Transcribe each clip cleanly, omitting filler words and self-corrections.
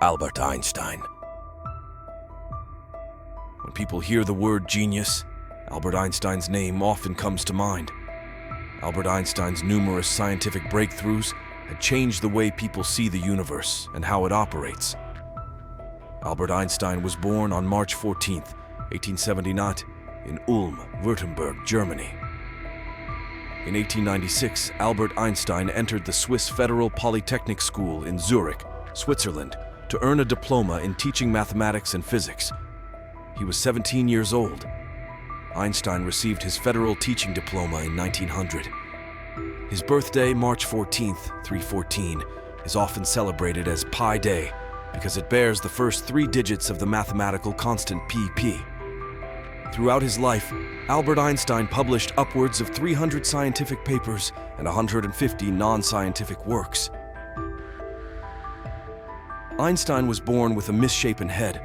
Albert Einstein. When people hear the word genius, Albert Einstein's name often comes to mind. Albert Einstein's numerous scientific breakthroughs had changed the way people see the universe and how it operates. Albert Einstein was born on March 14, 1879, in Ulm, Württemberg, Germany. In 1896, Albert Einstein entered the Swiss Federal Polytechnic School in Zurich, Switzerland, to earn a diploma in teaching mathematics and physics. He was 17 years old. Einstein received his federal teaching diploma in 1900. His birthday, March 14, 314, is often celebrated as Pi Day because it bears the first 3 digits of the mathematical constant pp. Throughout his life, Albert Einstein published upwards of 300 scientific papers and 150 non-scientific works. Einstein was born with a misshapen head.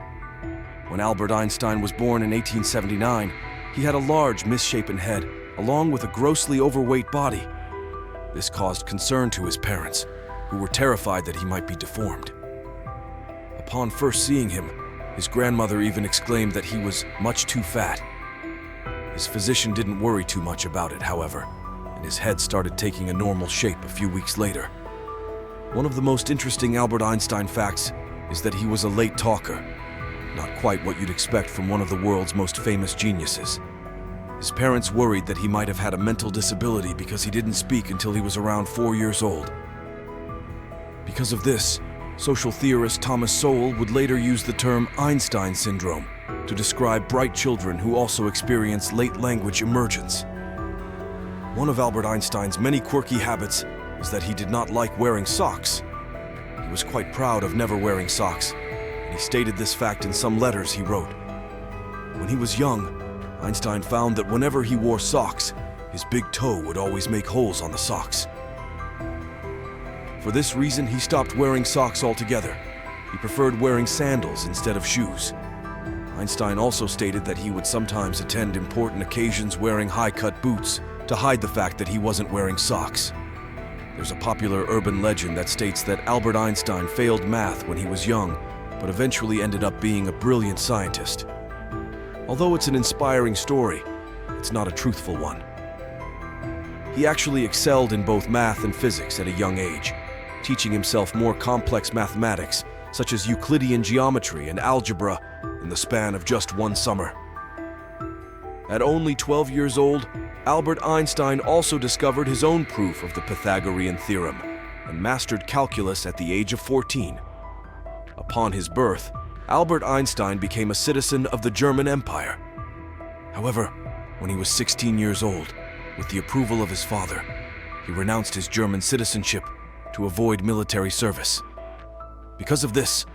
When Albert Einstein was born in 1879, he had a large misshapen head, along with a grossly overweight body. This caused concern to his parents, who were terrified that he might be deformed. Upon first seeing him, his grandmother even exclaimed that he was much too fat. His physician didn't worry too much about it, however, and his head started taking a normal shape a few weeks later. One of the most interesting Albert Einstein facts is that he was a late talker, not quite what you'd expect from one of the world's most famous geniuses. His parents worried that he might have had a mental disability because he didn't speak until he was around 4 years old. Because of this, social theorist Thomas Sowell would later use the term Einstein syndrome to describe bright children who also experience late language emergence. One of Albert Einstein's many quirky habits is that he did not like wearing socks. He was quite proud of never wearing socks, and he stated this fact in some letters he wrote. When he was young, Einstein found that whenever he wore socks, his big toe would always make holes on the socks. For this reason, he stopped wearing socks altogether. He preferred wearing sandals instead of shoes. Einstein also stated that he would sometimes attend important occasions wearing high-cut boots to hide the fact that he wasn't wearing socks. There's a popular urban legend that states that Albert Einstein failed math when he was young, but eventually ended up being a brilliant scientist. Although it's an inspiring story, it's not a truthful one. He actually excelled in both math and physics at a young age, teaching himself more complex mathematics, such as Euclidean geometry and algebra, in the span of just one summer. At only 12 years old, Albert Einstein also discovered his own proof of the Pythagorean theorem and mastered calculus at the age of 14. Upon his birth, Albert Einstein became a citizen of the German Empire. However, when he was 16 years old, with the approval of his father, he renounced his German citizenship to avoid military service. Because of this,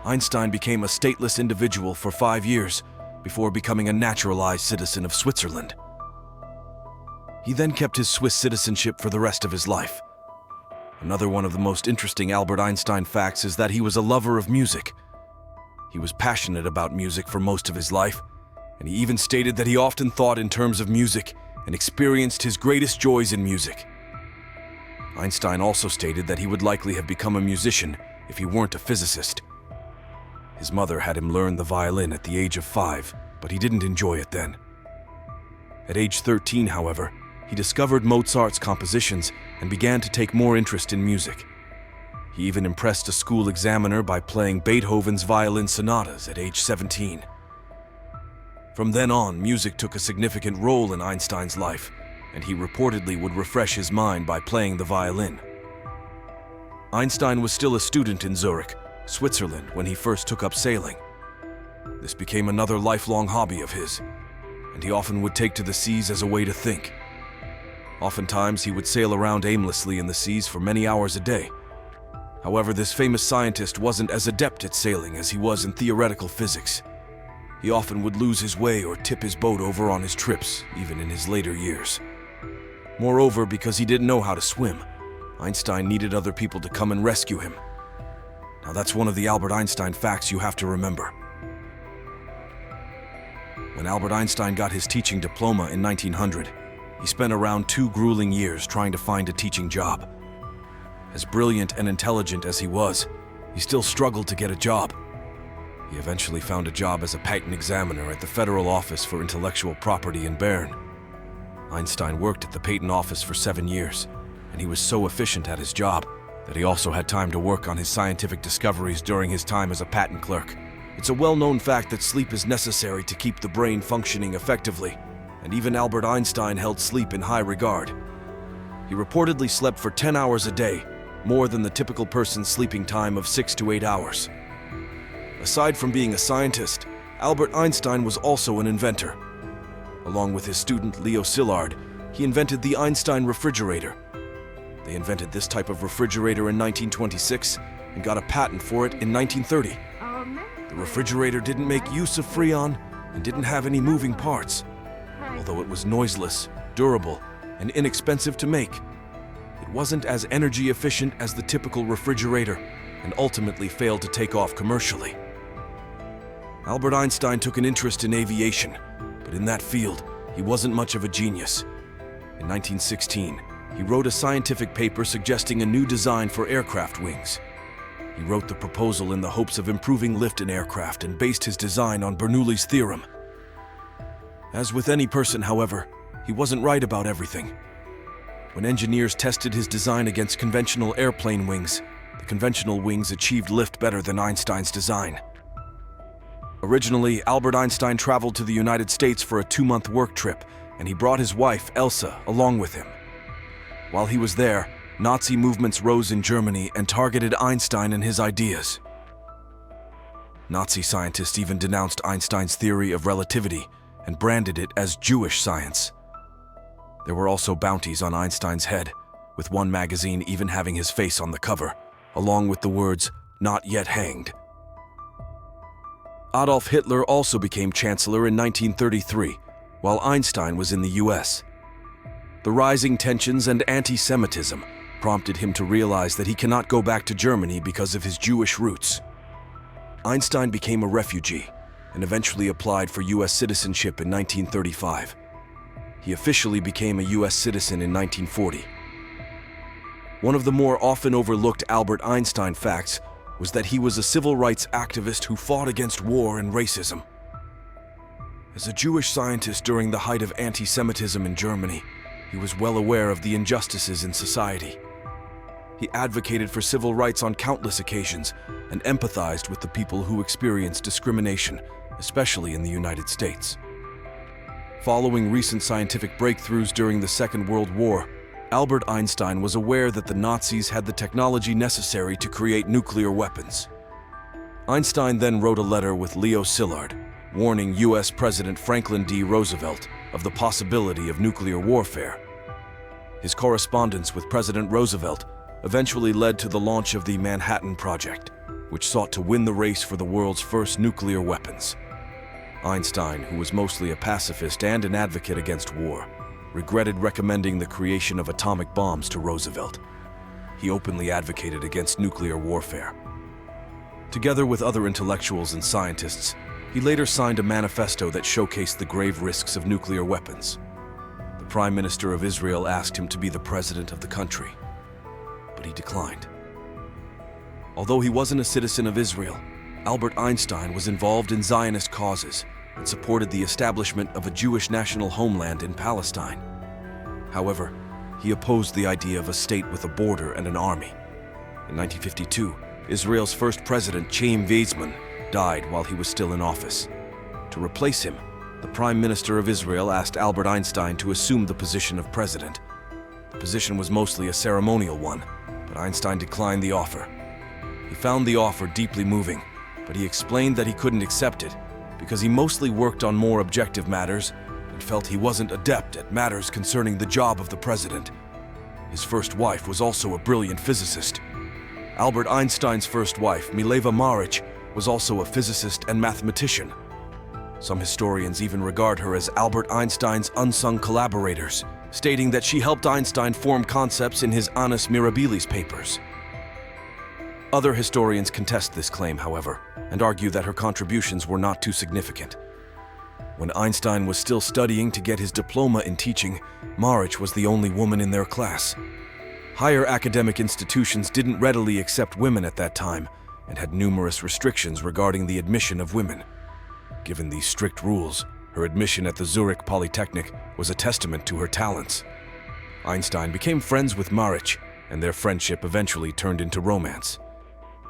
Einstein became a stateless individual for 5 years before becoming a naturalized citizen of Switzerland. He then kept his Swiss citizenship for the rest of his life. Another one of the most interesting Albert Einstein facts is that he was a lover of music. He was passionate about music for most of his life, and he even stated that he often thought in terms of music and experienced his greatest joys in music. Einstein also stated that he would likely have become a musician if he weren't a physicist. His mother had him learn the violin at the age of 5, but he didn't enjoy it then. At age 13, however, he discovered Mozart's compositions and began to take more interest in music. He even impressed a school examiner by playing Beethoven's violin sonatas at age 17. From then on, music took a significant role in Einstein's life, and he reportedly would refresh his mind by playing the violin. Einstein was still a student in Zurich, Switzerland, when he first took up sailing. This became another lifelong hobby of his, and he often would take to the seas as a way to think. Oftentimes, he would sail around aimlessly in the seas for many hours a day. However, this famous scientist wasn't as adept at sailing as he was in theoretical physics. He often would lose his way or tip his boat over on his trips, even in his later years. Moreover, because he didn't know how to swim, Einstein needed other people to come and rescue him. Now that's one of the Albert Einstein facts you have to remember. When Albert Einstein got his teaching diploma in 1900, he spent around 2 grueling years trying to find a teaching job. As brilliant and intelligent as he was, he still struggled to get a job. He eventually found a job as a patent examiner at the Federal Office for Intellectual Property in Bern. Einstein worked at the patent office for 7 years, and he was so efficient at his job that he also had time to work on his scientific discoveries during his time as a patent clerk. It's a well-known fact that sleep is necessary to keep the brain functioning effectively, and even Albert Einstein held sleep in high regard. He reportedly slept for 10 hours a day, more than the typical person's sleeping time of 6 to 8 hours. Aside from being a scientist, Albert Einstein was also an inventor. Along with his student Leo Szilard, he invented the Einstein refrigerator. They invented this type of refrigerator in 1926 and got a patent for it in 1930. The refrigerator didn't make use of Freon and didn't have any moving parts. Although it was noiseless, durable, and inexpensive to make, it wasn't as energy efficient as the typical refrigerator and ultimately failed to take off commercially. Albert Einstein took an interest in aviation, but in that field, he wasn't much of a genius. In 1916, he wrote a scientific paper suggesting a new design for aircraft wings. He wrote the proposal in the hopes of improving lift in aircraft and based his design on Bernoulli's theorem. As with any person, however, he wasn't right about everything. When engineers tested his design against conventional airplane wings, the conventional wings achieved lift better than Einstein's design. Originally, Albert Einstein traveled to the United States for a 2-month work trip, and he brought his wife, Elsa, along with him. While he was there, Nazi movements rose in Germany and targeted Einstein and his ideas. Nazi scientists even denounced Einstein's theory of relativity and branded it as Jewish science. There were also bounties on Einstein's head, with one magazine even having his face on the cover, along with the words, "Not yet hanged." Adolf Hitler also became chancellor in 1933, while Einstein was in the US. The rising tensions and anti-Semitism prompted him to realize that he cannot go back to Germany because of his Jewish roots. Einstein became a refugee and eventually applied for US citizenship in 1935. He officially became a US citizen in 1940. One of the more often overlooked Albert Einstein facts was that he was a civil rights activist who fought against war and racism. As a Jewish scientist during the height of anti-Semitism in Germany, he was well aware of the injustices in society. He advocated for civil rights on countless occasions and empathized with the people who experienced discrimination, especially in the United States. Following recent scientific breakthroughs during the Second World War, Albert Einstein was aware that the Nazis had the technology necessary to create nuclear weapons. Einstein then wrote a letter with Leo Szilard, warning US President Franklin D. Roosevelt of the possibility of nuclear warfare. His correspondence with President Roosevelt eventually led to the launch of the Manhattan Project, which sought to win the race for the world's first nuclear weapons. Einstein, who was mostly a pacifist and an advocate against war, regretted recommending the creation of atomic bombs to Roosevelt. He openly advocated against nuclear warfare. Together with other intellectuals and scientists, he later signed a manifesto that showcased the grave risks of nuclear weapons. The Prime Minister of Israel asked him to be the president of the country, but he declined. Although he wasn't a citizen of Israel, Albert Einstein was involved in Zionist causes and supported the establishment of a Jewish national homeland in Palestine. However, he opposed the idea of a state with a border and an army. In 1952, Israel's first president, Chaim Weizmann, died while he was still in office. To replace him, the Prime Minister of Israel asked Albert Einstein to assume the position of president. The position was mostly a ceremonial one, but Einstein declined the offer. He found the offer deeply moving, but he explained that he couldn't accept it because he mostly worked on more objective matters and felt he wasn't adept at matters concerning the job of the president. His first wife was also a brilliant physicist. Albert Einstein's first wife, Mileva Maric, was also a physicist and mathematician. Some historians even regard her as Albert Einstein's unsung collaborators, stating that she helped Einstein form concepts in his Annus Mirabilis papers. Other historians contest this claim, however, and argue that her contributions were not too significant. When Einstein was still studying to get his diploma in teaching, Maric was the only woman in their class. Higher academic institutions didn't readily accept women at that time, and had numerous restrictions regarding the admission of women. Given these strict rules, her admission at the Zurich Polytechnic was a testament to her talents. Einstein became friends with Marich, and their friendship eventually turned into romance.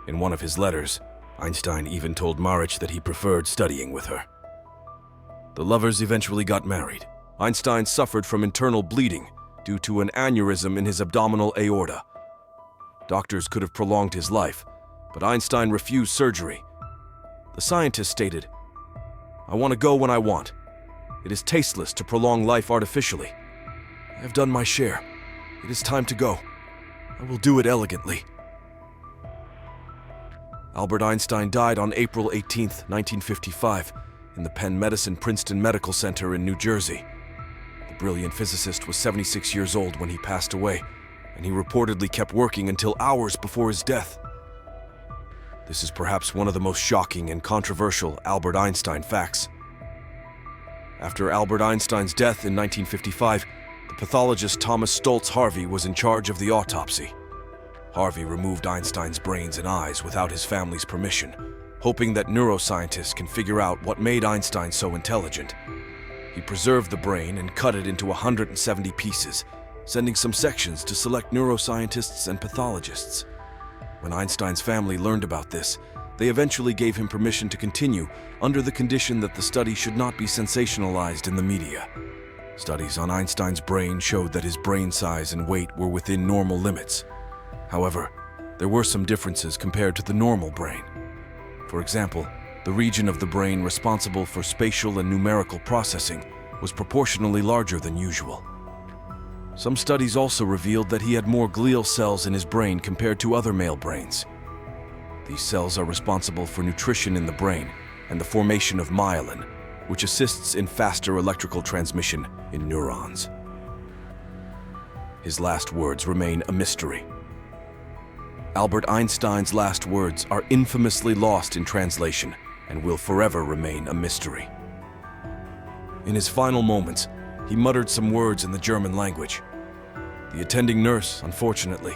In one of his letters, Einstein even told Marich that he preferred studying with her. The lovers eventually got married. Einstein suffered from internal bleeding due to an aneurysm in his abdominal aorta. Doctors could have prolonged his life, but Einstein refused surgery. The scientist stated, "I want to go when I want. It is tasteless to prolong life artificially. I have done my share. It is time to go. I will do it elegantly." Albert Einstein died on April 18, 1955, in the Penn Medicine Princeton Medical Center in New Jersey. The brilliant physicist was 76 years old when he passed away, and he reportedly kept working until hours before his death. This is perhaps one of the most shocking and controversial Albert Einstein facts. After Albert Einstein's death in 1955, the pathologist Thomas Stoltz Harvey was in charge of the autopsy. Harvey removed Einstein's brains and eyes without his family's permission, hoping that neuroscientists can figure out what made Einstein so intelligent. He preserved the brain and cut it into 170 pieces, sending some sections to select neuroscientists and pathologists. When Einstein's family learned about this, they eventually gave him permission to continue under the condition that the study should not be sensationalized in the media. Studies on Einstein's brain showed that his brain size and weight were within normal limits. However, there were some differences compared to the normal brain. For example, the region of the brain responsible for spatial and numerical processing was proportionally larger than usual. Some studies also revealed that he had more glial cells in his brain compared to other male brains. These cells are responsible for nutrition in the brain and the formation of myelin, which assists in faster electrical transmission in neurons. His last words remain a mystery. Albert Einstein's last words are infamously lost in translation and will forever remain a mystery. In his final moments, he muttered some words in the German language. The attending nurse, unfortunately,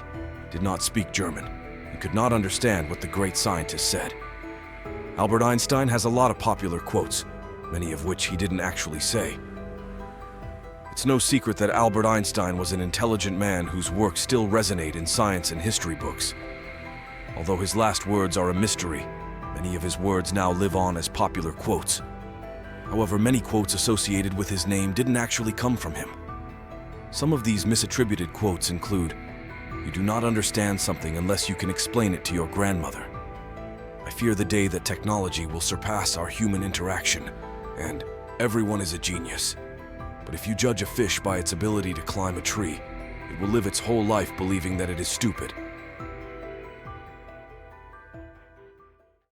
did not speak German and could not understand what the great scientist said. Albert Einstein has a lot of popular quotes, many of which he didn't actually say. It's no secret that Albert Einstein was an intelligent man whose work still resonate in science and history books. Although his last words are a mystery, many of his words now live on as popular quotes. However, many quotes associated with his name didn't actually come from him. Some of these misattributed quotes include, "You do not understand something unless you can explain it to your grandmother. I fear the day that technology will surpass our human interaction, and everyone is a genius. But if you judge a fish by its ability to climb a tree, it will live its whole life believing that it is stupid.